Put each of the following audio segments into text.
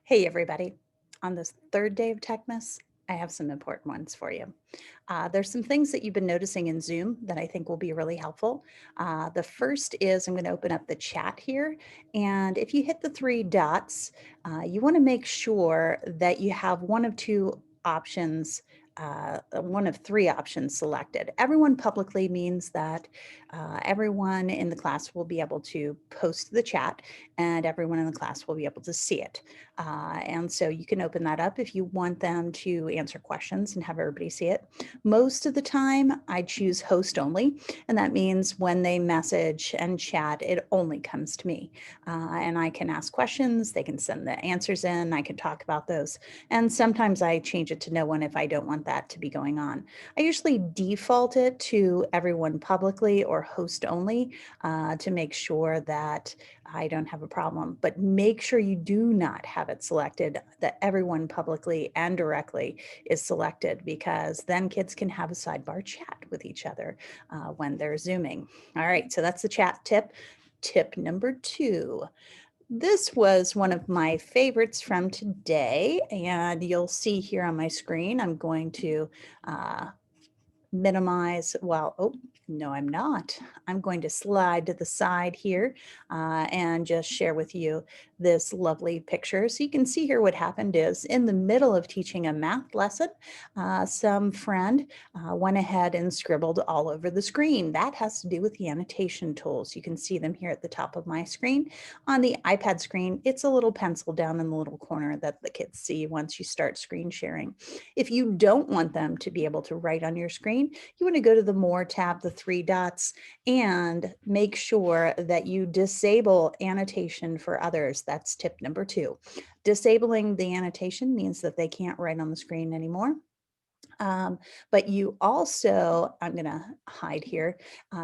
Hey, everybody. On this third day of Techmas, I have some important ones for you. There's some things that you've been noticing in Zoom that I think will be really helpful. The first is I'm going to open up the chat here. And if you hit the three dots, you want to make sure that you have one of two options. One of three options selected. Everyone publicly means that everyone in the class will be able to post the chat and everyone in the class will be able to see it. And so you can open that up if you want them to answer questions and have everybody see it. Most of the time, I choose host only, and that means when they message and chat, it only comes to me. And I can ask questions, they can send the answers in, I can talk about those. And sometimes I change it to no one if I don't want that to be going on. I usually default it to everyone publicly or host only to make sure that I don't have a problem, but make sure you do not have it selected that everyone publicly and directly is selected, because then kids can have a sidebar chat with each other when they're Zooming. All right, so that's the chat tip. Tip number two. This was one of my favorites from today, and you'll see here on my screen, I'm going to minimize, well, oh, no, I'm not. I'm going to slide to the side here and just share with you this lovely picture. So you can see here what happened is in the middle of teaching a math lesson, some friend went ahead and scribbled all over the screen. That has to do with the annotation tools. You can see them here at the top of my screen. On the iPad screen, it's a little pencil down in the little corner that the kids see once you start screen sharing. If you don't want them to be able to write on your screen, you want to go to the More tab, the three dots, and make sure that you disable annotation for others. That's tip number two. Disabling the annotation means that they can't write on the screen anymore. But you also, I'm going to hide here,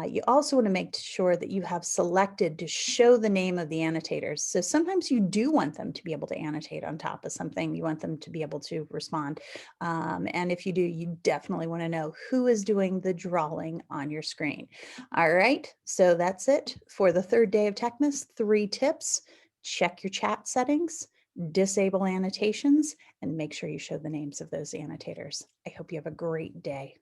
you also want to make sure that you have selected to show the name of the annotators. So sometimes you do want them to be able to annotate on top of something. You want them to be able to respond. And if you do, you definitely want to know who is doing the drawing on your screen. All right, so that's it for the third day of Techmas. 3 tips. Check your chat settings, disable annotations, and make sure you show the names of those annotators. I hope you have a great day.